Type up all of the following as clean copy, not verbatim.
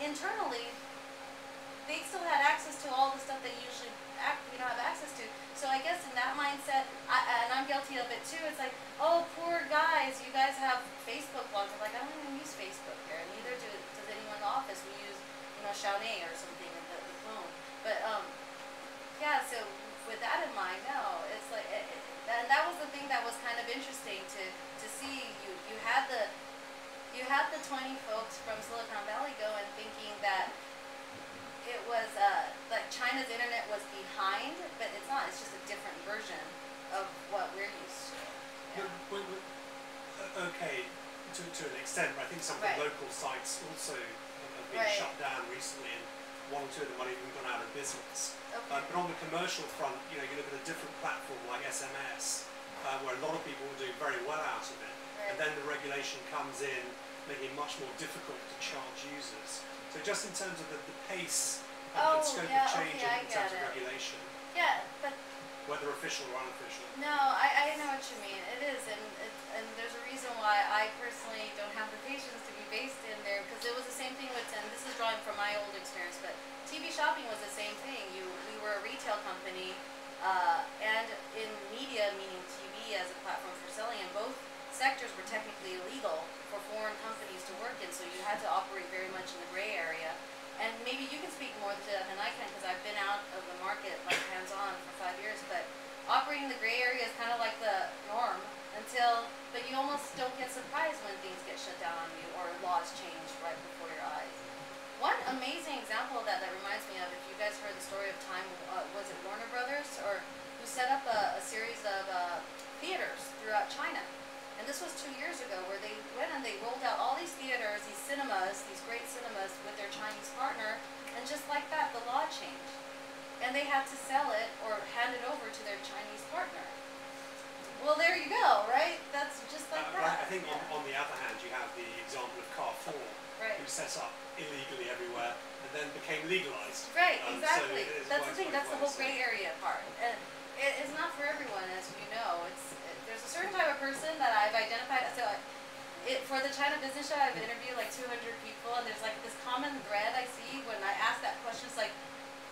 internally, they still had access to all the stuff they usually have access to. So I guess in that mindset, and I'm guilty of it too, it's like, oh, poor guys, you guys have Facebook logs. I'm like, I don't even use Facebook here, and neither does anyone in the office. We use, Xiaomi or something, the phone. But, yeah, so with that in mind, no, it's like, and that was the thing that was kind of interesting to see. You had the 20 folks from Silicon Valley go and thinking that it was like China's internet was behind, but it's not. It's just a different version of what we're used to. Yeah. Okay, to an extent, but I think some of the local sites also have been shut down recently, and one or two of them might even gone out of business. Okay. But on the commercial front, you look at a different platform like SMS, where a lot of people will do very well out of it, and then the regulation comes in, making it much more difficult to charge users. So just in terms of the pace and scope of change in terms of regulation. Yeah, but whether official or unofficial. No, I know what you mean. It is, and there's a reason why I personally don't have the patience to be based in there, because it was the same thing with, and this is drawing from my old experience, but TV shopping was the same thing. We were a retail company, and in media, meaning TV as a platform for selling, and both sectors were technically illegal for foreign companies to work in, so you had to operate very much in the gray area. And maybe you can speak more to that than I can, because I've been out of the market like hands-on for 5 years, but operating in the gray area is kind of like the norm but you almost don't get surprised when things get shut down on you or laws change right before your eyes. One amazing example of that reminds me of, if you guys heard the story of Time, was it Warner Brothers, or who set up a series of theaters throughout China. And this was 2 years ago, where they went and they rolled out all these theaters, these cinemas, these great cinemas with their Chinese partner, and just like that, the law changed. And they had to sell it or hand it over to their Chinese partner. Well, there you go, right? That's just like that. I think on the other hand, you have the example of Carrefour, who set up illegally everywhere and then became legalized. Right, exactly. So that's the thing, that's the whole gray area part. And it's not for everyone, as you know. There's a certain type of person that I've identified. So for the China Business Show, I've interviewed like 200 people, and there's like this common thread I see when I ask that question. It's like,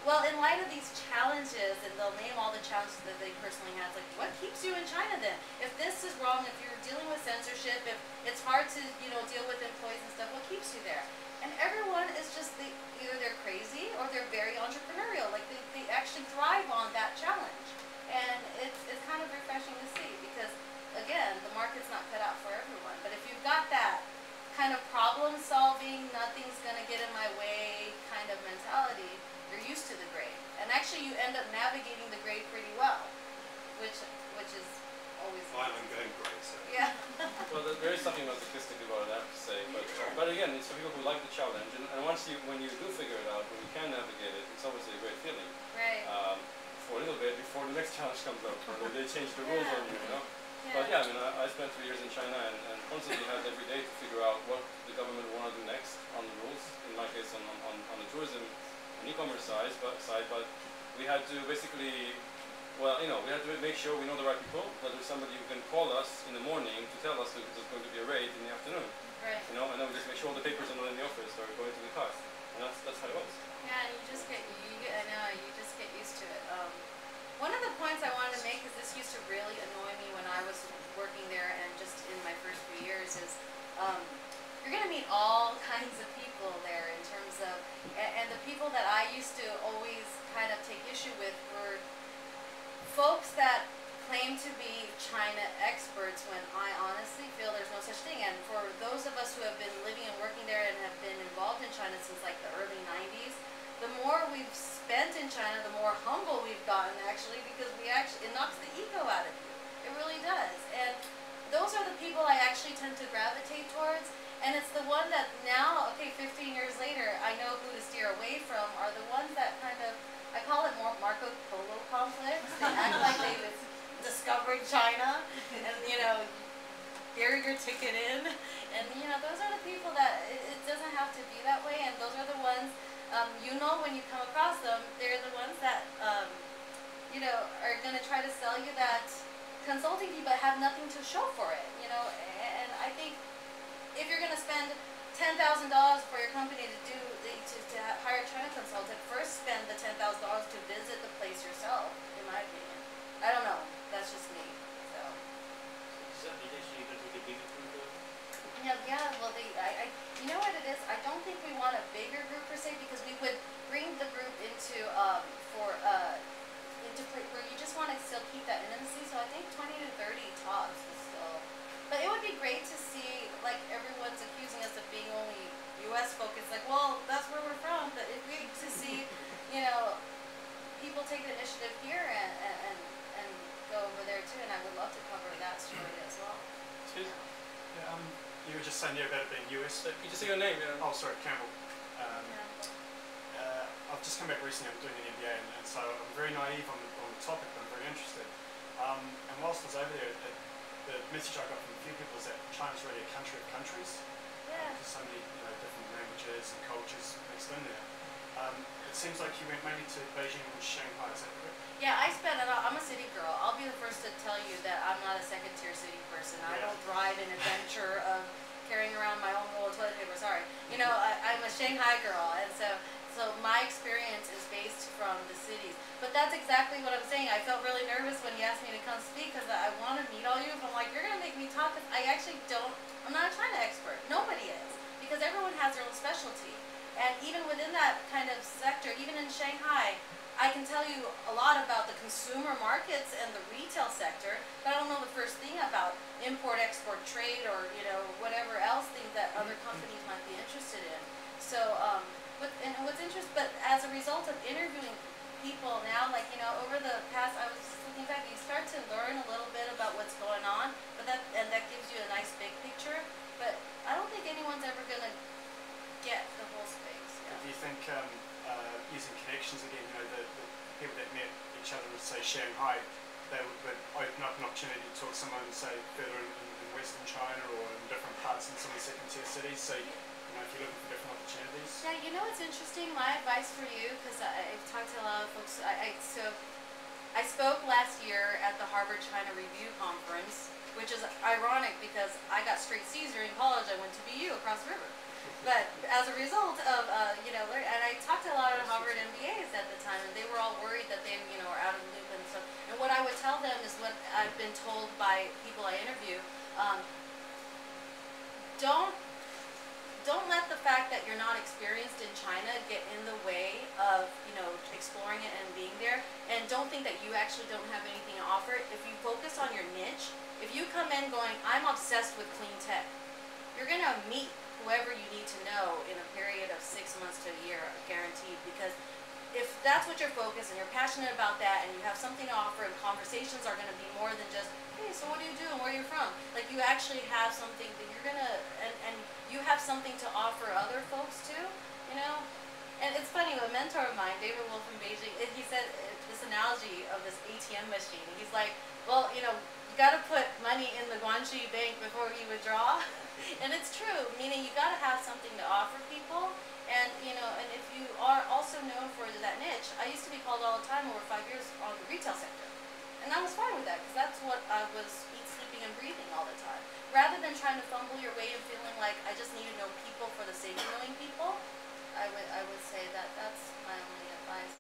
well, in light of these challenges, and they'll name all the challenges that they personally have, it's like, what keeps you in China then? If this is wrong, if you're dealing with censorship, if it's hard to, deal with employees and stuff, what keeps you there? And everyone is just, either they're crazy or they're very entrepreneurial. Like, they actually thrive on that challenge. And it's kind of refreshing to see, because, again, the market's not cut out for everyone. But if you've got that kind of problem-solving, nothing's going to get in my way kind of mentality, you're used to the grade. And actually, you end up navigating the grade pretty well, which is always... Well, I'm going grade, so... Yeah. Well, there is something masochistic about it, I have to say. But again, it's for people who like the challenge. And when you do figure it out, when you can navigate it, it's obviously a great feeling. Right. For a little bit before the next challenge comes up, or they change the rules on you, Yeah. But yeah, I spent 3 years in China and constantly had every day to figure out what the government wanted to do next on the rules. In my case, on the tourism and e-commerce side, but we had to basically, we had to make sure we know the right people, that there's somebody who can call us in the morning to tell us that there's going to be a raid in the afternoon. Right. And then we just make sure all the papers are not in the office or going to the class. And that's how it was. Yeah, and you just get used to it. One of the points I wanted to make, because this used to really annoy me when I was working there and just in my first few years, is you're going to meet all kinds of people there in terms of, and the people that I used to always kind of take issue with were folks that claim to be China experts, when I honestly feel there's no such thing. And for those of us who have been living and working there and have been involved in China since like the early 90s, the more we've spent in China, the more humble we've gotten, actually, because it knocks the ego out of you. It really does. And those are the people I actually tend to gravitate towards. And it's the one that now, 15 years later, I know who to steer away from, are the ones that kind of, I call it more Marco Polo complex. They act like they've discovered China, and, they're your ticket in. And, those are the people that, it doesn't have to be that way, and those are the ones, when you come across them, they're the ones that, are going to try to sell you that consulting fee, but have nothing to show for it, and I think if you're going to spend $10,000 for your company to US focus, like, well, that's where we're from, but it'd be great to see, you know, people take the initiative here and go over there too, and I would love to cover that story as well. Cheers. Yeah, you were just saying about it being US. You just say your name, yeah. Oh, sorry, Campbell. I've just come back recently. I'm doing an MBA, and so I'm very naive on the topic, but I'm very interested. And whilst I was over there, the message I got from a few people is that China's really a country of countries. Yeah. There's so many different languages and cultures mixed in there. It seems like you went mainly to Beijing and Shanghai. Is that correct? Yeah, I'm a city girl. I'll be the first to tell you that I'm not a second-tier city person. I don't drive an adventure of carrying around my own roll of toilet paper. Sorry. You know, I'm a Shanghai girl, and so my experience is based from the cities. But that's exactly what I'm saying. I felt really nervous when you asked me to come speak because I want to meet all you. But I'm like, you're going to make me talk because I actually don't, I'm not a China expert. Nobody is. Because everyone has their own specialty. And even within that kind of sector, even in Shanghai, I can tell you a lot about the consumer markets and the retail sector, but I don't know the first thing about import-export trade or, you know, whatever else things that other companies might be interested in. So, but as a result of interviewing people now, like, you know, over the past, I was thinking back, you start to learn a little bit about what's going on, but that gives you a nice big picture, but I don't think anyone's ever going to get the whole space. Yeah. Do you think using connections again, you know, the people that met each other in, say, Shanghai, they would open up an opportunity to talk to someone, say, further in Western China or in different parts in some of the second-tier cities, so, you know, if you're looking for different opportunities? Yeah, you know what's interesting? My advice for you, because I've talked to a lot of folks, I spoke last year at the Harvard China Review Conference, which is ironic because I got straight C's during college. I went to BU across the river. But as a result of, you know, and I talked to a lot of Harvard MBAs at the time, and they were all worried that they, you know, were out of the loop and stuff. And what I would tell them is what I've been told by people I interview, don't let the fact that you're not experienced in China get in the way of, you know, exploring it and being there. And don't think that you actually don't have anything to offer. If you focus on your niche, if you come in going, I'm obsessed with clean tech, you're going to meet whoever you need to know in a period of 6 months to a year, guaranteed. Because if that's what you're focused and you're passionate about that and you have something to offer, and conversations are going to be more than just, hey, so what do you do and where are you from? Like, you actually have something that you're going to, and you have something to offer other folks too, you know? And it's funny, a mentor of mine, David Wolf in Beijing, he said this analogy of this ATM machine. He's like, well, you know, you got to put money in the Guangxi bank before you withdraw. And it's true, meaning you got to have something to offer people. And, you know, and if you are also known for that niche, I used to be called all the time over 5 years on the retail sector. And I was fine with that, because that's what I was sleeping and breathing all the time. Rather than trying to fumble your way and feeling like I just need to know people for the sake of knowing people, I would say that that's my only advice.